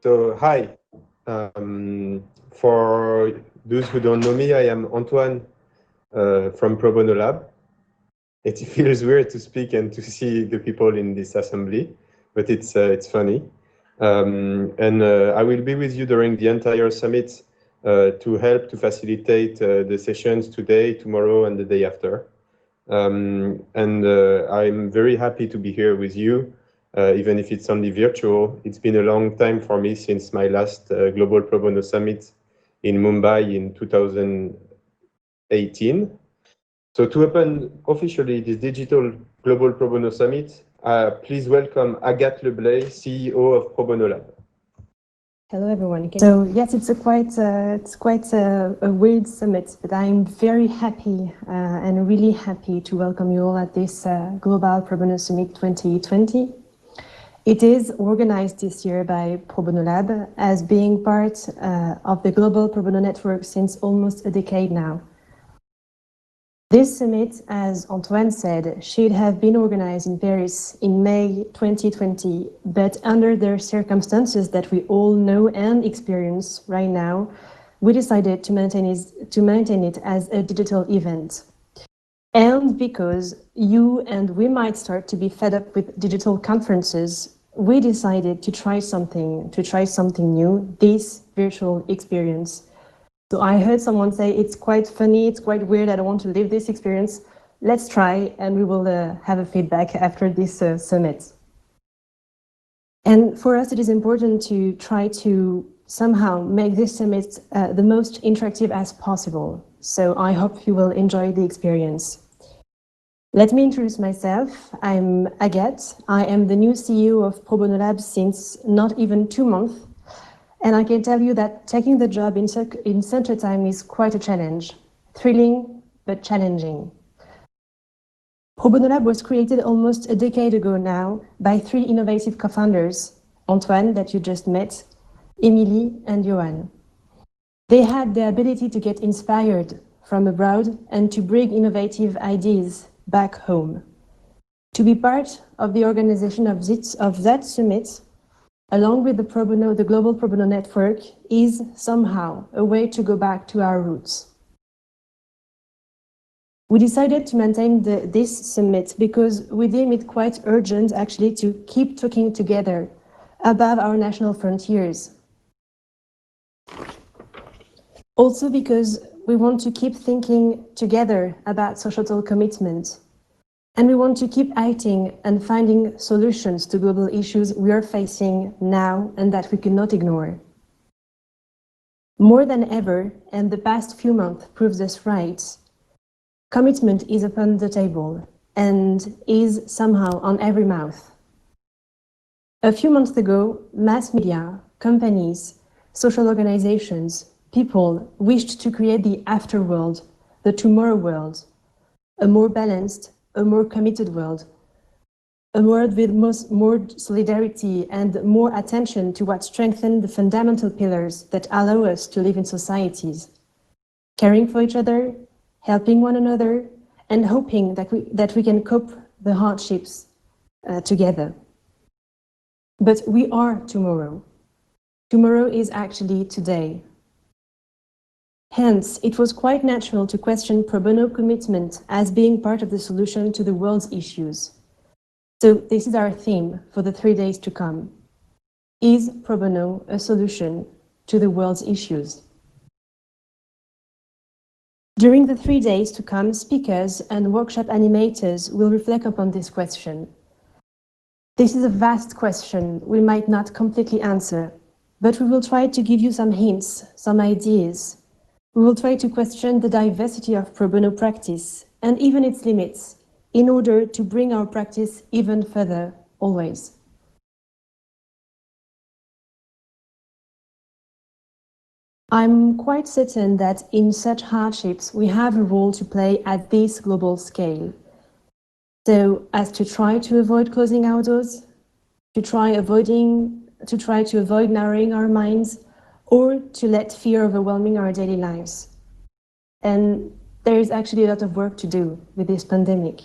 So hi, for those who don't know me, I am Antoine from Pro Bono Lab. It feels weird to speak and to see the people in this assembly, but it's funny. I will be with you during the entire summit to help to facilitate the sessions today, tomorrow, and the day after. I'm very happy to be here with you. Even if it's only virtual. It's been a long time for me since my last Global Pro Bono Summit in Mumbai in 2018. So to open officially this digital Global Pro Bono Summit, please welcome Agathe Leblais, CEO of Pro Bono Lab. Hello, everyone. So yes, it's quite a weird summit, but I'm very happy and really happy to welcome you all at this Global Pro Bono Summit 2020. It is organized this year by Pro Bono Lab as being part of the Global Pro Bono Network since almost a decade now. This summit, as Antoine said, should have been organized in Paris in May 2020, but under the circumstances that we all know and experience right now, we decided to maintain it as a digital event. And because you and we might start to be fed up with digital conferences, we decided to try something new, this virtual experience. So I heard someone say, it's quite funny, it's quite weird, I don't want to live this experience. Let's try, and we will have a feedback after this summit. And for us, it is important to try to somehow make this summit the most interactive as possible. So I hope you will enjoy the experience. Let me introduce myself. I'm Agathe. I am the new CEO of Pro Bono Lab since not even 2 months. And I can tell you that taking the job in such a time is quite a challenge. Thrilling, but challenging. Pro Bono Lab was created almost a decade ago now by 3 innovative co-founders, Antoine, that you just met, Emilie and Johan. They had the ability to get inspired from abroad and to bring innovative ideas back home. To be part of the organization of that summit, along with the Global Pro Bono Network, is somehow a way to go back to our roots. We decided to maintain this summit because we deem it quite urgent actually to keep talking together above our national frontiers. Also because we want to keep thinking together about societal commitment. And we want to keep acting and finding solutions to global issues we are facing now and that we cannot ignore. More than ever, and the past few months proves us right, commitment is upon the table and is somehow on every mouth. A few months ago, mass media, companies, social organizations, people wished to create the afterworld, the tomorrow world, a more balanced, a more committed world, a world with more solidarity and more attention to what strengthens the fundamental pillars that allow us to live in societies, caring for each other, helping one another, and hoping that we can cope the hardships together. But we are tomorrow. Tomorrow is actually today. Hence, it was quite natural to question pro bono commitment as being part of the solution to the world's issues. So this is our theme for the 3 days to come. Is pro bono a solution to the world's issues? During the 3 days to come, speakers and workshop animators will reflect upon this question. This is a vast question we might not completely answer, but we will try to give you some hints, some ideas. We will try to question the diversity of pro bono practice and even its limits in order to bring our practice even further, always. I'm quite certain that in such hardships, we have a role to play at this global scale. So as to try to avoid closing our doors, to try to avoid narrowing our minds, or to let fear overwhelming our daily lives. And there is actually a lot of work to do with this pandemic.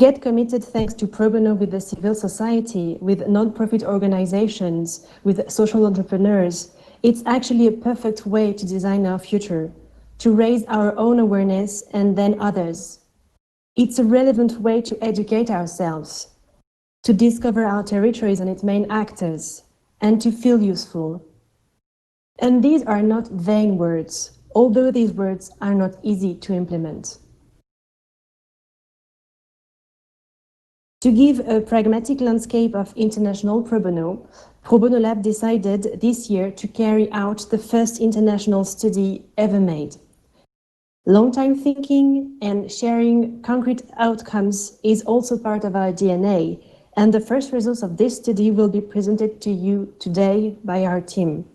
Get committed thanks to pro bono with the civil society, with non-profit organizations, with social entrepreneurs. It's actually a perfect way to design our future, to raise our own awareness and then others. It's a relevant way to educate ourselves, to discover our territories and its main actors, and to feel useful. And these are not vain words, although these words are not easy to implement. To give a pragmatic landscape of international pro bono Lab decided this year to carry out the first international study ever made. Long-time thinking and sharing concrete outcomes is also part of our DNA, and the first results of this study will be presented to you today by our team.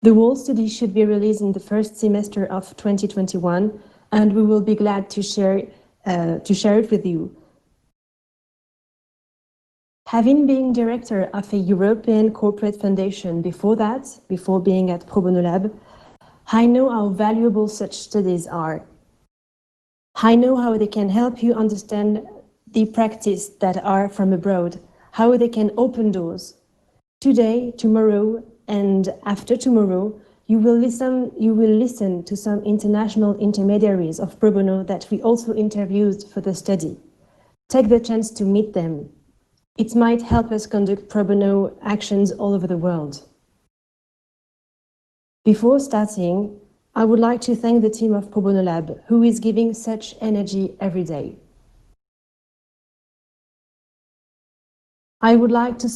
The whole study should be released in the first semester of 2021, and we will be glad to share it with you. Having been director of a European corporate foundation before being at Pro Bono Lab, I know how valuable such studies are. I know how they can help you understand the practice that are from abroad, how they can open doors. Today, tomorrow, and after tomorrow, you will listen to some international intermediaries of pro bono that we also interviewed for the study. Take the chance to meet them. It might help us conduct pro bono actions all over the world. Before starting, I would like to thank the team of Pro Bono Lab, who is giving such energy every day. I would like to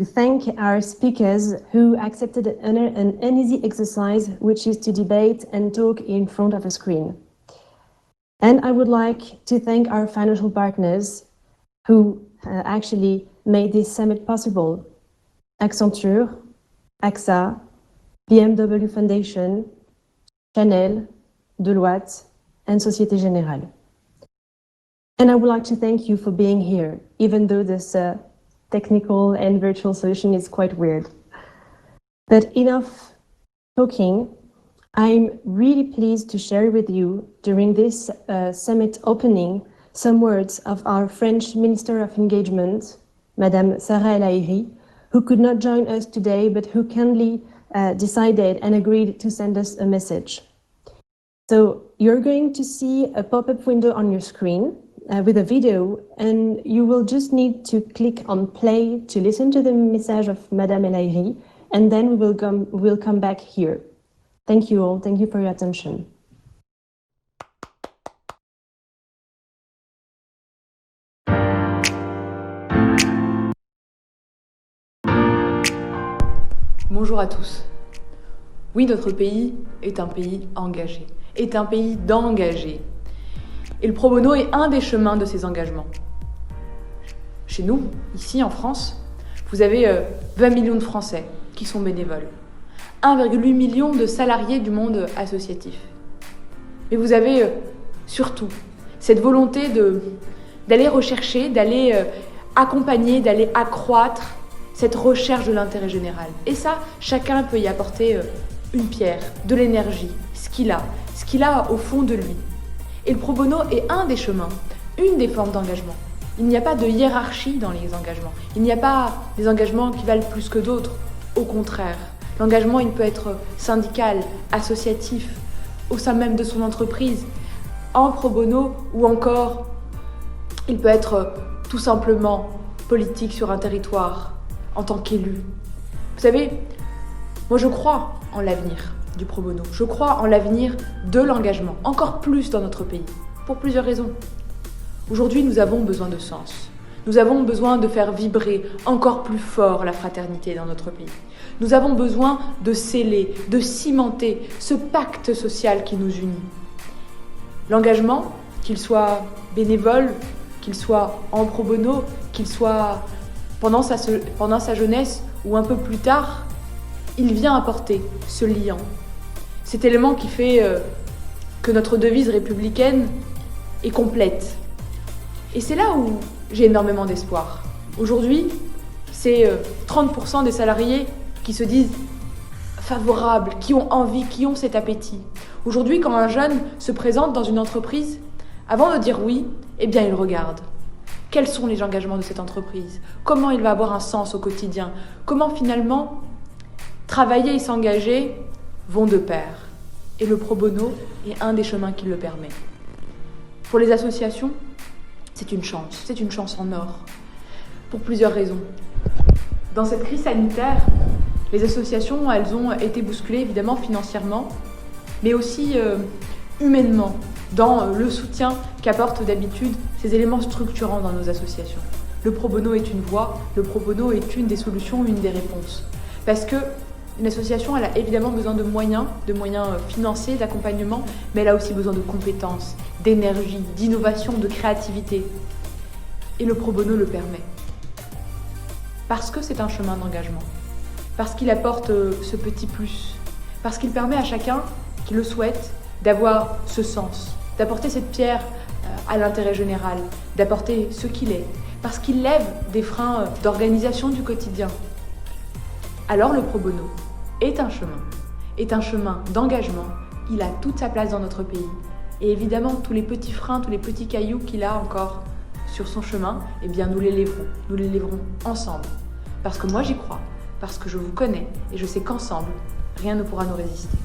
thank our speakers who accepted an uneasy exercise, which is to debate and talk in front of a screen. And I would like to thank our financial partners who actually made this summit possible. Accenture, AXA, BMW Foundation, Chanel, Deloitte, and Société Générale. And I would like to thank you for being here, even though this technical and virtual solution is quite weird. But enough talking. I'm really pleased to share with you during this summit opening some words of our French Minister of Engagement, Madame Sarah El Haïry, who could not join us today, but who kindly decided and agreed to send us a message. So you're going to see a pop-up window on your screen with a video, and you will just need to click on play to listen to the message of Madame El Haïry, and then we'll come back here. Thank you all. Thank you for your attention. Bonjour à tous. Oui, notre pays est un pays engagé, est un pays d'engagés. Et le pro bono est un des chemins de ces engagements. Chez nous, ici en France, vous avez 20 millions de Français qui sont bénévoles, 1,8 million de salariés du monde associatif. Mais vous avez surtout cette volonté d'aller rechercher, d'aller accompagner, d'aller accroître cette recherche de l'intérêt général. Et ça, chacun peut y apporter une pierre, de l'énergie, ce qu'il a au fond de lui. Et le pro bono est un des chemins, une des formes d'engagement. Il n'y a pas de hiérarchie dans les engagements. Il n'y a pas des engagements qui valent plus que d'autres. Au contraire, l'engagement, il peut être syndical, associatif, au sein même de son entreprise, en pro bono, ou encore, il peut être tout simplement politique sur un territoire, en tant qu'élu. Vous savez, moi je crois en l'avenir du pro bono. Je crois en l'avenir de l'engagement, encore plus dans notre pays, pour plusieurs raisons. Aujourd'hui, nous avons besoin de sens. Nous avons besoin de faire vibrer encore plus fort la fraternité dans notre pays. Nous avons besoin de sceller, de cimenter ce pacte social qui nous unit. L'engagement, qu'il soit bénévole, qu'il soit en pro bono, qu'il soit pendant sa jeunesse ou un peu plus tard, il vient apporter ce liant, cet élément qui fait que notre devise républicaine est complète. Et c'est là où j'ai énormément d'espoir. Aujourd'hui, c'est 30% des salariés qui se disent favorables, qui ont envie, qui ont cet appétit. Aujourd'hui, quand un jeune se présente dans une entreprise, avant de dire oui, Eh bien, il regarde. Quels sont les engagements de cette entreprise? Comment il va avoir un sens au quotidien? Comment finalement travailler et s'engager vont de pair? Et le pro bono est un des chemins qui le permet. Pour les associations, c'est une chance en or, pour plusieurs raisons. Dans cette crise sanitaire, les associations, elles ont été bousculées évidemment financièrement, mais aussi humainement, dans le soutien qu'apportent d'habitude ces éléments structurants dans nos associations. Le pro bono est une voie, le pro bono est une des solutions, une des réponses. Parce que une association, elle a évidemment besoin de moyens financiers, d'accompagnement, mais elle a aussi besoin de compétences, d'énergie, d'innovation, de créativité. Et le pro bono le permet. Parce que c'est un chemin d'engagement, parce qu'il apporte ce petit plus, parce qu'il permet à chacun qui le souhaite d'avoir ce sens, d'apporter cette pierre à l'intérêt général, d'apporter ce qu'il est, parce qu'il lève des freins d'organisation du quotidien. Alors le pro bono est un chemin d'engagement, il a toute sa place dans notre pays. Et évidemment, tous les petits freins, tous les petits cailloux qu'il a encore sur son chemin, eh bien nous les lèverons ensemble. Parce que moi j'y crois, parce que je vous connais et je sais qu'ensemble, rien ne pourra nous résister.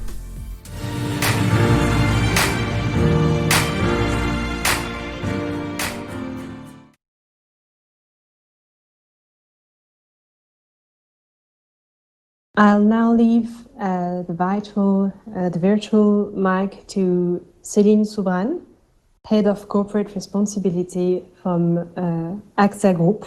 I'll now leave the virtual mic to Céline Soubranne, Head of Corporate Responsibility from AXA Group.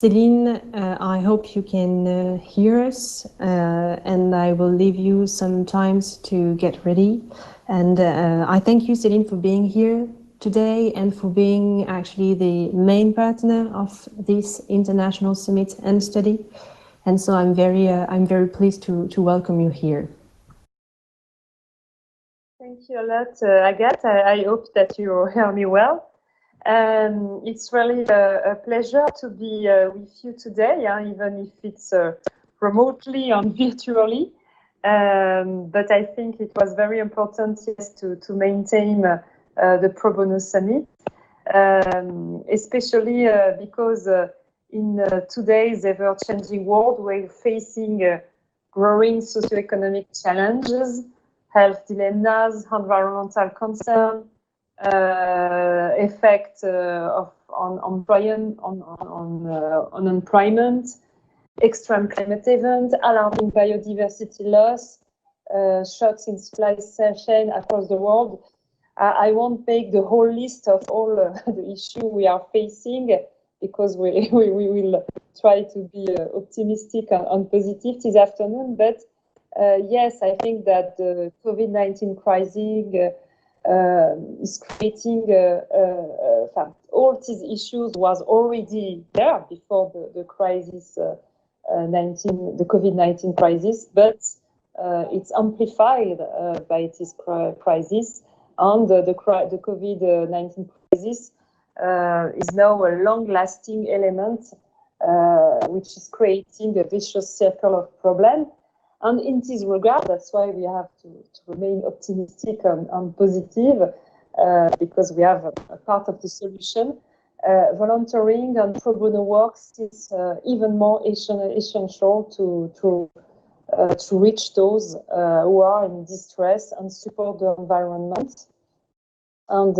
Céline, I hope you can hear us, and I will leave you some time to get ready. And I thank you, Céline, for being here today and for being actually the main partner of this international summit and study. And so I'm very pleased to welcome you here. Thank you a lot, Agathe. I hope that you hear me well. It's really a pleasure to be with you today, even if it's remotely and virtually. But I think it was very important to maintain the Pro Bono Summit, especially because in today's ever-changing world, we're facing growing socioeconomic challenges, health dilemmas, environmental concern, effect on unemployment, extreme climate event, alarming biodiversity loss, shocks in supply chain across the world. I won't make the whole list of all the issues we are facing, because we will try to be optimistic and positive this afternoon. But yes, I think that the COVID-19 crisis is creating all these issues was already there before the crisis, the COVID-19 crisis, but it's amplified by this crisis, and the COVID-19 crisis is now a long-lasting element, which is creating a vicious circle of problems. And in this regard, that's why we have to remain optimistic and positive, because we have a part of the solution. Volunteering and pro bono works is even more essential to reach those who are in distress and support the environment. And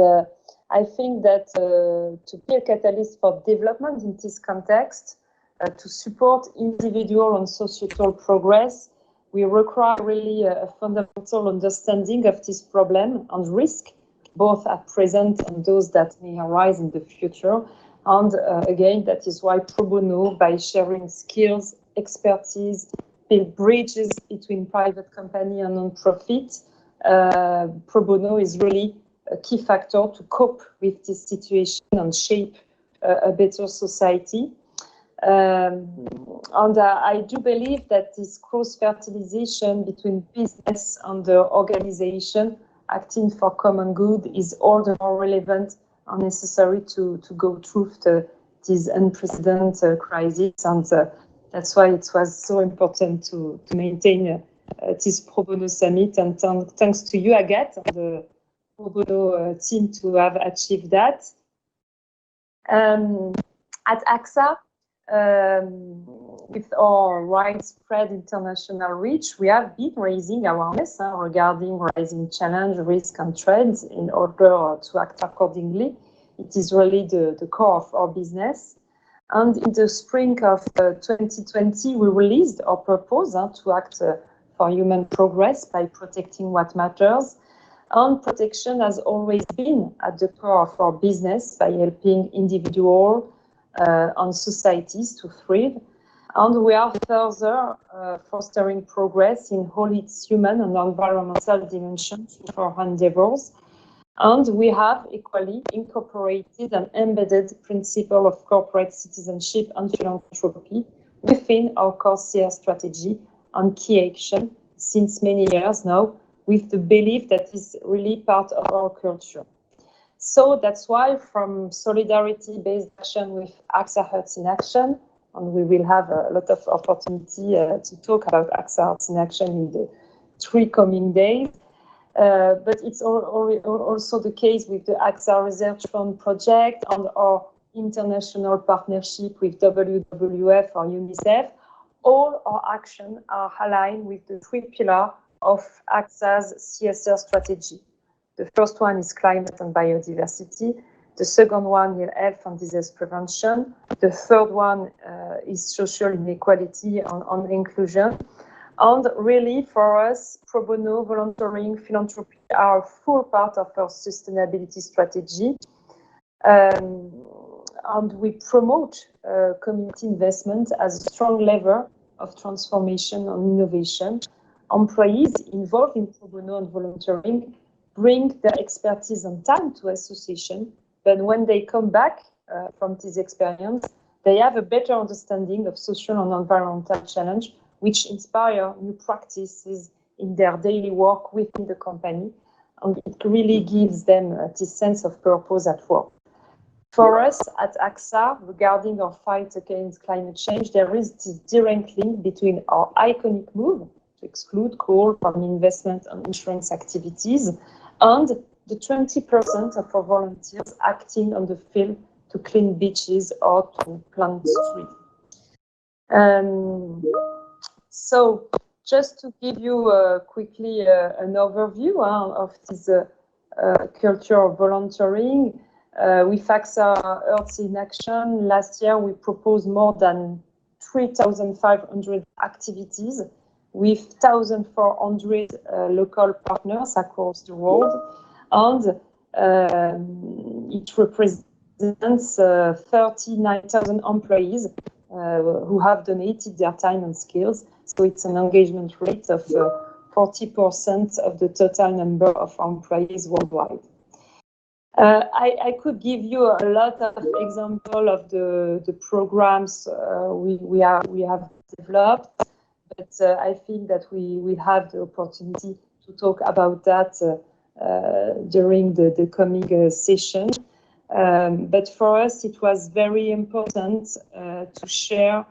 I think that to be a catalyst for development in this context, to support individual and societal progress, we require really a fundamental understanding of this problem and risk, both at present and those that may arise in the future. And again, that is why pro bono, by sharing skills, expertise, build bridges between private company and non-profit, pro bono is really a key factor to cope with this situation and shape a better society. And I do believe that this cross-fertilization between business and the organization acting for common good is all the more relevant and necessary to go through this unprecedented crisis. And that's why it was so important to maintain this Pro Bono Summit. And thanks to you, Agathe, and Pro Bono team to have achieved that. At AXA, with our widespread international reach, we have been raising awareness regarding rising challenge, risk, and trends in order to act accordingly. It is really the core of our business. And in the spring of 2020, we released our purpose to act for human progress by protecting what matters. And protection has always been at the core of our business by helping individuals and societies to thrive. And we are further fostering progress in all its human and environmental dimensions of our endeavors. And we have equally incorporated an embedded principle of corporate citizenship and philanthropy within our core CR strategy and key action since many years now, with the belief that is really part of our culture. So that's why from solidarity-based action with AXA Hearts in Action, and we will have a lot of opportunity to talk about AXA Hearts in Action in the 3 coming days. But it's also the case with the AXA Research Fund project and our international partnership with WWF or UNICEF. All our actions are aligned with the 3 pillars of AXA's CSR strategy. The first one is climate and biodiversity. The second one is health and disease prevention. The third one is social inequality and inclusion. And really, for us, pro bono, volunteering, philanthropy are a full part of our sustainability strategy. And we promote community investment as a strong lever of transformation and innovation. Employees involved in pro bono and volunteering bring their expertise and time to association, but when they come back from this experience, they have a better understanding of social and environmental challenge, which inspire new practices in their daily work within the company, and it really gives them this sense of purpose at work. For us at AXA, regarding our fight against climate change, there is this direct link between our iconic move to exclude coal from investment and insurance activities and the 20% of our volunteers acting on the field to clean beaches or to plant trees. So just to give you quickly an overview of this culture of volunteering, with AXA Hearts in Action, last year we proposed more than 3,500 activities with 1,400 local partners across the world, and it represents 39,000 employees who have donated their time and skills. So it's an engagement rate of 40% of the total number of employees worldwide. I could give you a lot of examples of the programs we have developed, but I think that we will have the opportunity to talk about that during the coming session. But for us, it was very important to share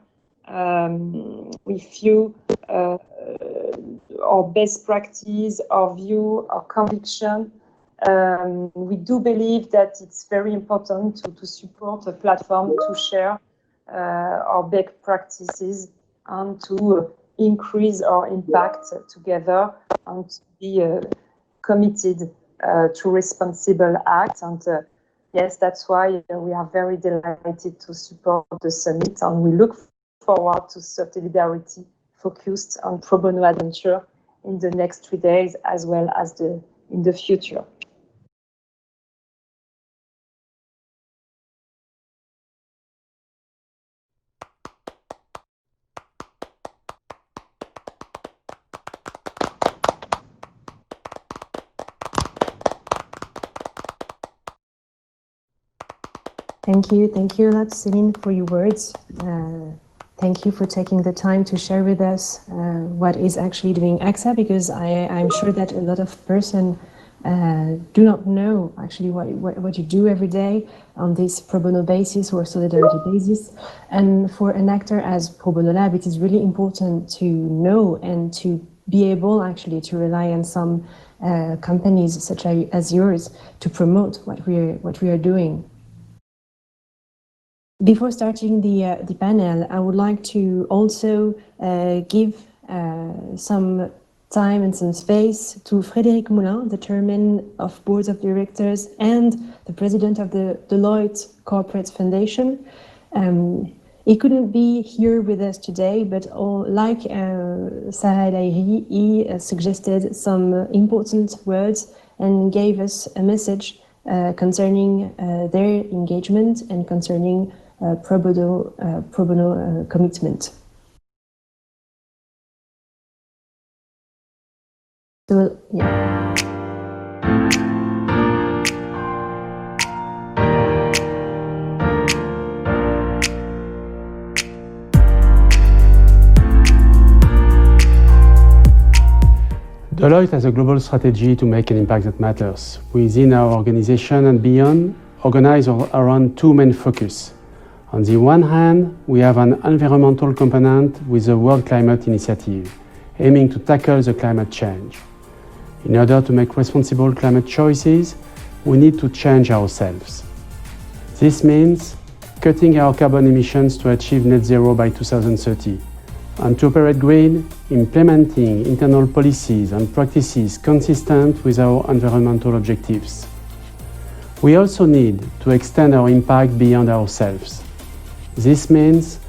with you our best practice, our view, our conviction. We do believe that it's very important to support a platform to share our best practices and to increase our impact together and to be committed to responsible acts. And yes, that's why we are very delighted to support the summit, and we look forward to solidarity focused on pro bono adventure in the next 3 days as well as in the future. Thank you a lot, Céline, for your words. Thank you for taking the time to share with us what is actually doing AXA, because I'm sure that a lot of persons do not know actually what you do every day on this pro bono basis or solidarity basis. And for an actor as Pro Bono Lab, it is really important to know and to be able actually to rely on some companies such as yours to promote what we are doing. Before starting the panel, I would like to also give some time and some space to Frédéric Moulin, the chairman of boards of directors and the president of the Deloitte Corporate Foundation. He couldn't be here with us today, but like Sarah El-Haïry, he suggested some important words and gave us a message concerning their engagement and concerning pro bono commitment. So, yeah. Deloitte has a global strategy to make an impact that matters. Within our organization and beyond, organized around two main focus. On the one hand, we have an environmental component with the World Climate Initiative, aiming to tackle the climate change. In order to make responsible climate choices, we need to change ourselves. This means cutting our carbon emissions to achieve net zero by 2030. And to operate green, implementing internal policies and practices consistent with our environmental objectives. We also need to extend our impact beyond ourselves. This means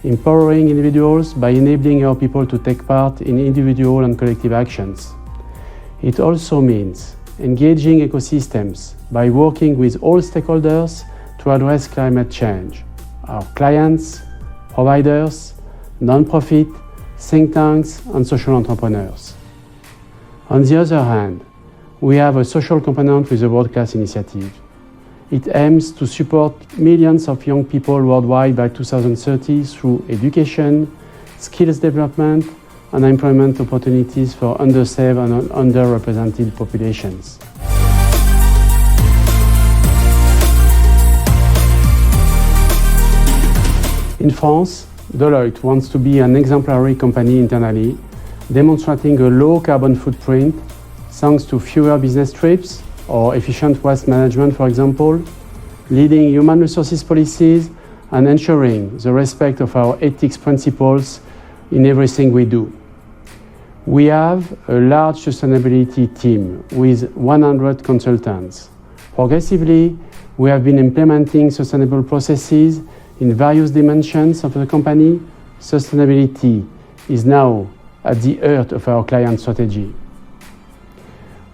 empowering individuals by enabling our people to take part in individual and collective actions. It also means engaging ecosystems by working with all stakeholders to address climate change, our clients, providers, non-profit, think tanks, and social entrepreneurs. On the other hand, we have a social component with the World Class Initiative. It aims to support millions of young people worldwide by 2030 through education, skills development, and employment opportunities for underserved and underrepresented populations. In France, Deloitte wants to be an exemplary company internally, demonstrating a low carbon footprint thanks to fewer business trips or efficient waste management, for example, leading human resources policies and ensuring the respect of our ethics principles in everything we do. We have a large sustainability team with 100 consultants. Progressively, we have been implementing sustainable processes in various dimensions of the company. Sustainability is now at the heart of our client strategy.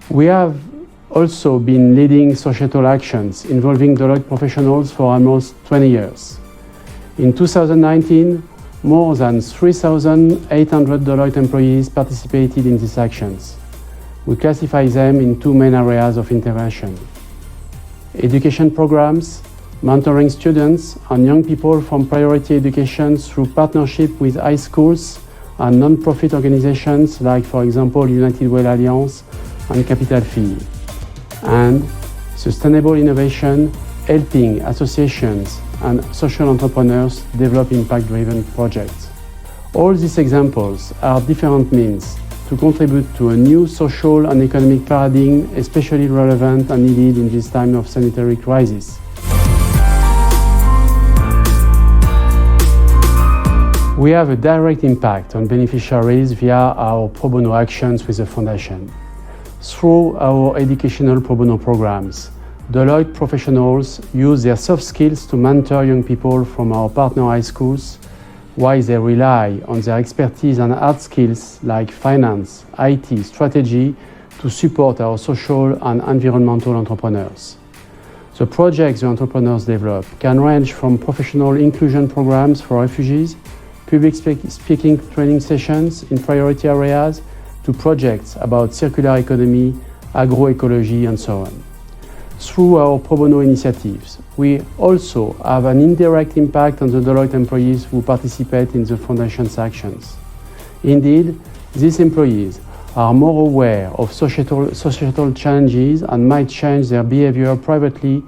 We have also been leading societal actions involving Deloitte professionals for almost 20 years. In 2019, more than 3,800 Deloitte employees participated in these actions. We classify them in two main areas of intervention: education programs, mentoring students and young people from priority education through partnership with high schools and non-profit organizations like, for example, United Way Alliance and Capital Fille. And sustainable innovation, helping associations and social entrepreneurs develop impact-driven projects. All these examples are different means to contribute to a new social and economic paradigm, especially relevant and needed in this time of sanitary crisis. We have a direct impact on beneficiaries via our pro bono actions with the Foundation. Through our educational pro bono programs, Deloitte professionals use their soft skills to mentor young people from our partner high schools, while they rely on their expertise and hard skills like finance, IT, strategy to support our social and environmental entrepreneurs. The projects the entrepreneurs develop can range from professional inclusion programs for refugees, public speaking training sessions in priority areas, to projects about circular economy, agroecology, and so on. Through our pro bono initiatives, we also have an indirect impact on the Deloitte employees who participate in the Foundation's actions. Indeed, these employees are more aware of societal challenges and might change their behavior privately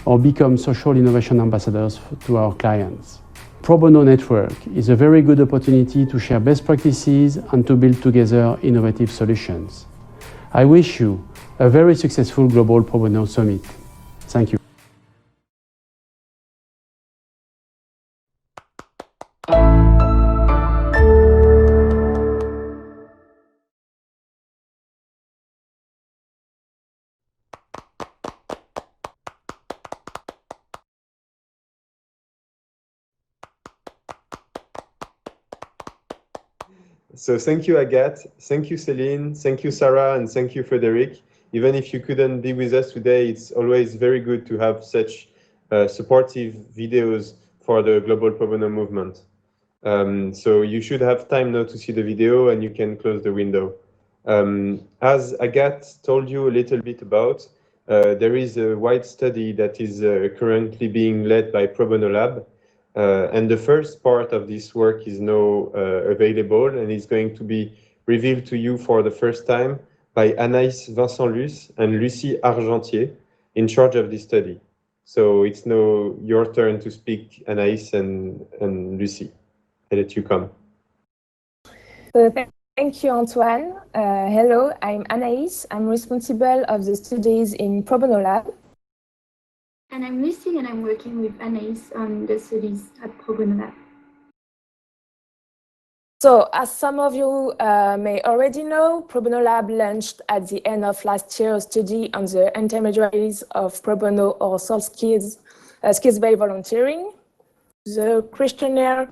or become social innovation ambassadors to our clients. Pro Bono Network is a very good opportunity to share best practices and to build together innovative solutions. I wish you a very successful Global Pro Bono Summit. Thank you. So thank you, Agathe. Thank you, Céline. Thank you, Sarah. And thank you, Frédéric. Even if you couldn't be with us today, it's always very good to have such supportive videos for the Global Pro Bono movement. So you should have time now to see the video and you can close the window. As Agathe told you a little bit about, there is a wide study that is currently being led by Pro Bono Lab. And the first part of this work is now available and is going to be revealed to you for the first time by Anaïs Vincent-Luce and Lucie Argentier in charge of this study. So it's now your turn to speak, Anaïs and Lucie. I let you come. Thank you, Antoine. Hello, I'm Anaïs. I'm responsible of the studies in Pro Bono Lab. And I'm Lucie, and I'm working with Anaïs on the studies at Pro Bono Lab. So, as some of you may already know, Pro Bono Lab launched at the end of last year a study on the intermediaries of pro bono or soft skills-based volunteering. The questionnaire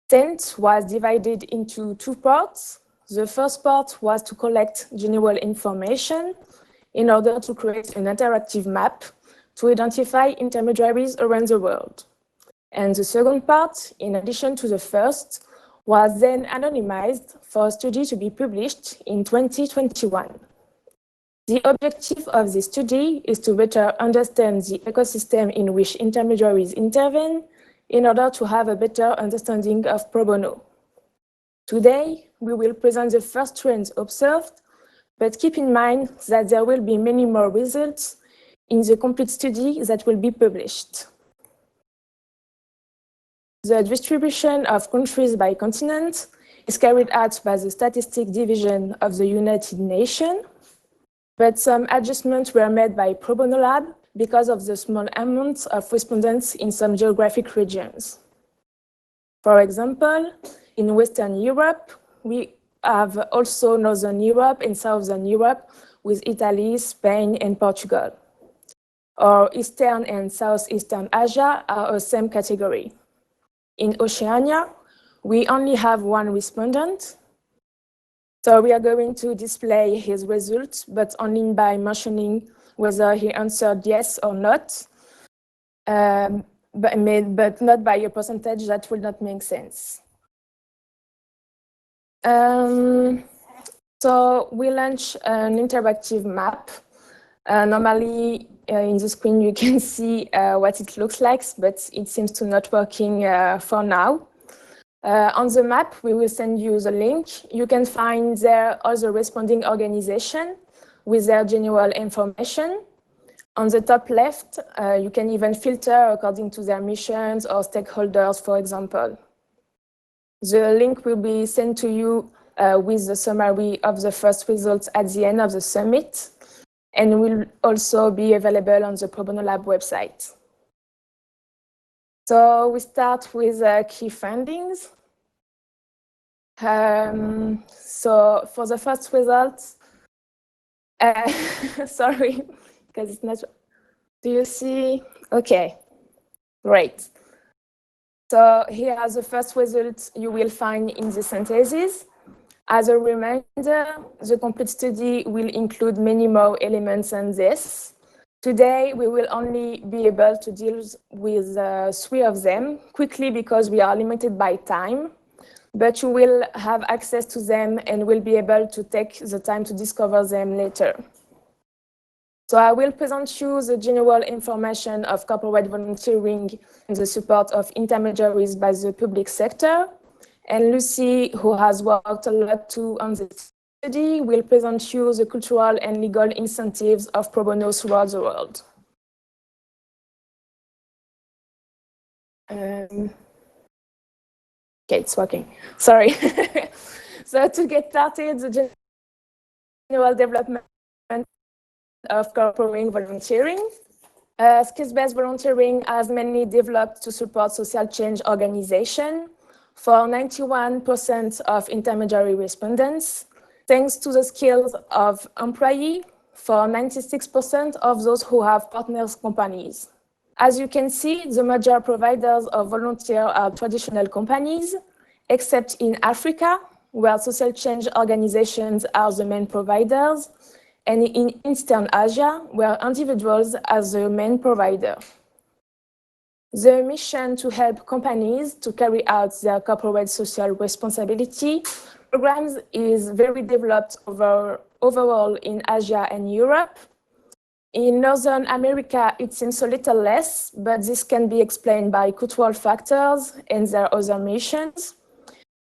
sent was divided into two parts. The first part was to collect general information in order to create an interactive map to identify intermediaries around the world. And the second part, in addition to the first, was then anonymized for a study to be published in 2021. The objective of this study is to better understand the ecosystem in which intermediaries intervene in order to have a better understanding of pro bono. Today, we will present the first trends observed, but keep in mind that there will be many more results in the complete study that will be published. The distribution of countries by continent is carried out by the Statistics Division of the United Nations, but some adjustments were made by Pro Bono Lab because of the small amount of respondents in some geographic regions. For example, in Western Europe, we have also Northern Europe and Southern Europe with Italy, Spain, and Portugal. Or Eastern and Southeastern Asia are the same category. In Oceania, we only have one respondent. So we are going to display his results, but only by mentioning whether he answered yes or not, but not by a percentage. That will not make sense. So we launch an interactive map. Normally, in the screen, you can see what it looks like, but it seems to not working for now. On the map, we will send you the link. You can find there all the responding organizations with their general information. On the top left, you can even filter according to their missions or stakeholders, for example. The link will be sent to you with the summary of the first results at the end of the summit, and will also be available on the Pro Bono Lab website. So we start with key findings. So for the first results, sorry, because it's not, do you see? Okay, great. So here are the first results you will find in the synthesis. As a reminder, the complete study will include many more elements than this. Today, we will only be able to deal with 3 of them quickly because we are limited by time, but you will have access to them and will be able to take the time to discover them later. So I will present you the general information of corporate volunteering and the support of intermediaries by the public sector. And Lucie, who has worked a lot too on this study, will present you the cultural and legal incentives of pro bono throughout the world. Okay, it's working. Sorry. So to get started, the sustainable development of corporate volunteering. Skills-based volunteering has mainly developed to support social change organization for 91% of intermediary respondents, thanks to the skills of employee for 96% of those who have partners companies. As you can see, the major providers of volunteer are traditional companies, except in Africa, where social change organizations are the main providers, and in Eastern Asia, where individuals are the main provider. The mission to help companies to carry out their corporate social responsibility programs is very developed overall in Asia and Europe. In Northern America, it seems a little less, but this can be explained by cultural factors and their other missions.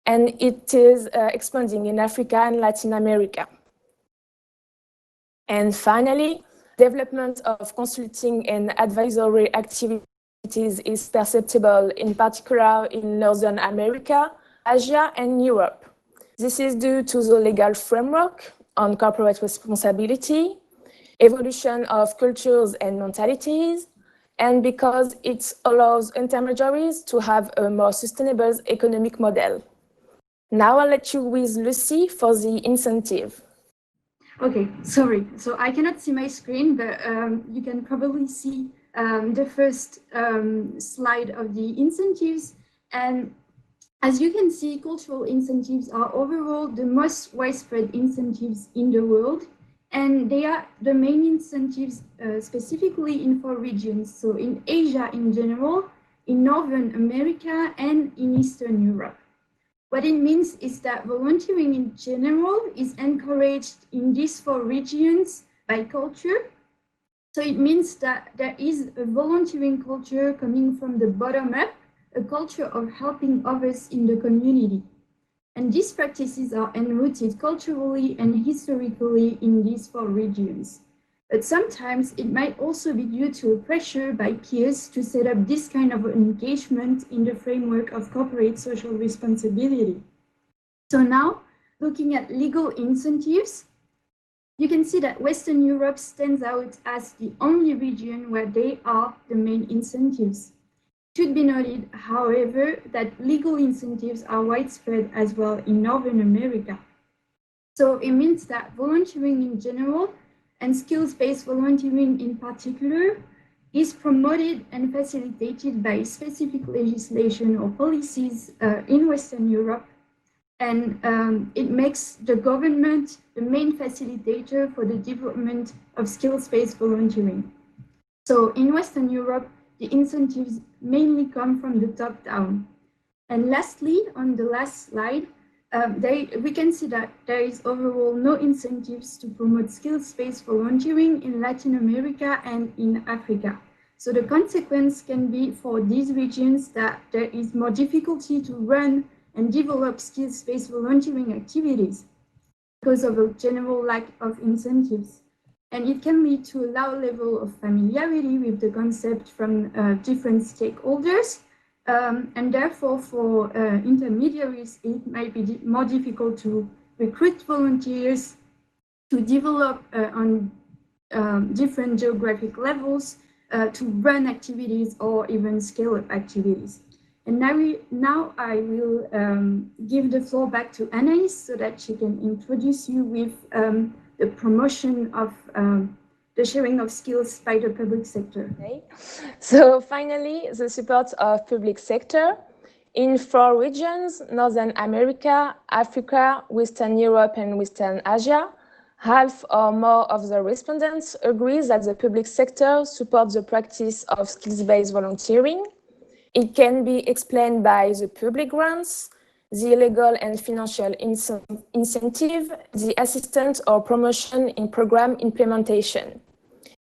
And it is expanding in Africa and Latin America. And finally, development of consulting and advisory activities is perceptible, in particular in Northern America, Asia, and Europe. This is due to the legal framework on corporate responsibility, evolution of cultures and mentalities, and because it allows intermediaries to have a more sustainable economic model. Now I'll let you with Lucie for the incentive. Okay, sorry. So I cannot see my screen, but you can probably see the first slide of the incentives. And as you can see, cultural incentives are overall the most widespread incentives in the world. And they are the main incentives specifically in 4 regions. So in Asia in general, in Northern America, and in Eastern Europe. What it means is that volunteering in general is encouraged in these 4 regions by culture. So it means that there is a volunteering culture coming from the bottom up, a culture of helping others in the community. And these practices are enrooted culturally and historically in these 4 regions. But sometimes it might also be due to a pressure by peers to set up this kind of engagement in the framework of corporate social responsibility. So now, looking at legal incentives, you can see that Western Europe stands out as the only region where they are the main incentives. It should be noted, however, that legal incentives are widespread as well in Northern America. So it means that volunteering in general and skills-based volunteering in particular is promoted and facilitated by specific legislation or policies in Western Europe. And it makes the government the main facilitator for the development of skills-based volunteering. So in Western Europe, the incentives mainly come from the top down. And lastly, on the last slide, we can see that there is overall no incentives to promote skills-based volunteering in Latin America and in Africa. So the consequence can be for these regions that there is more difficulty to run and develop skills-based volunteering activities because of a general lack of incentives. And it can lead to a low level of familiarity with the concept from different stakeholders. And therefore, for intermediaries, it might be more difficult to recruit volunteers, to develop on different geographic levels, to run activities or even scale up activities. And now I will give the floor back to Anaïs so that she can introduce you with the promotion of the sharing of skills by the public sector. Okay. So finally, the support of public sector in 4 regions: Northern America, Africa, Western Europe, and Western Asia. Half or more of the respondents agree that the public sector supports the practice of skills-based volunteering. It can be explained by the public grants, the legal and financial incentive, the assistance or promotion in program implementation.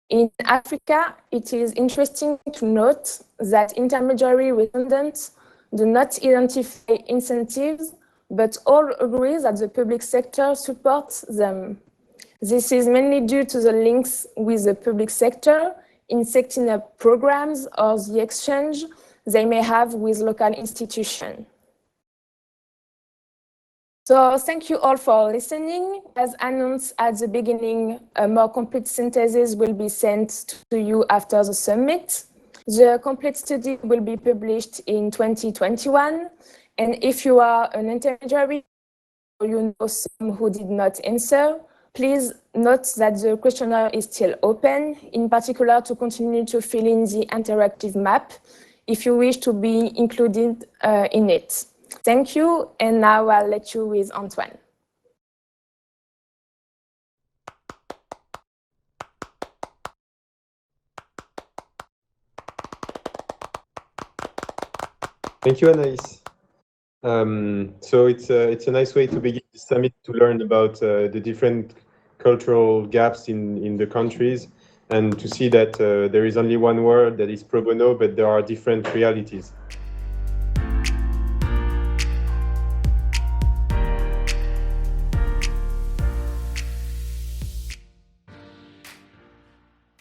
In Africa, it is interesting to note that intermediary respondents do not identify incentives, but all agree that the public sector supports them. This is mainly due to the links with the public sector in setting up programs or the exchange they may have with local institutions. So thank you all for listening. As announced at the beginning, a more complete synthesis will be sent to you after the summit. The complete study will be published in 2021. And if you are an intermediary or you know some who did not answer, please note that the questionnaire is still open, in particular to continue to fill in the interactive map if you wish to be included in it. Thank you, and now I'll let you with Antoine. Thank you, Anaïs. So it's a nice way to begin the summit to learn about the different cultural gaps in the countries and to see that there is only one word that is pro bono, but there are different realities.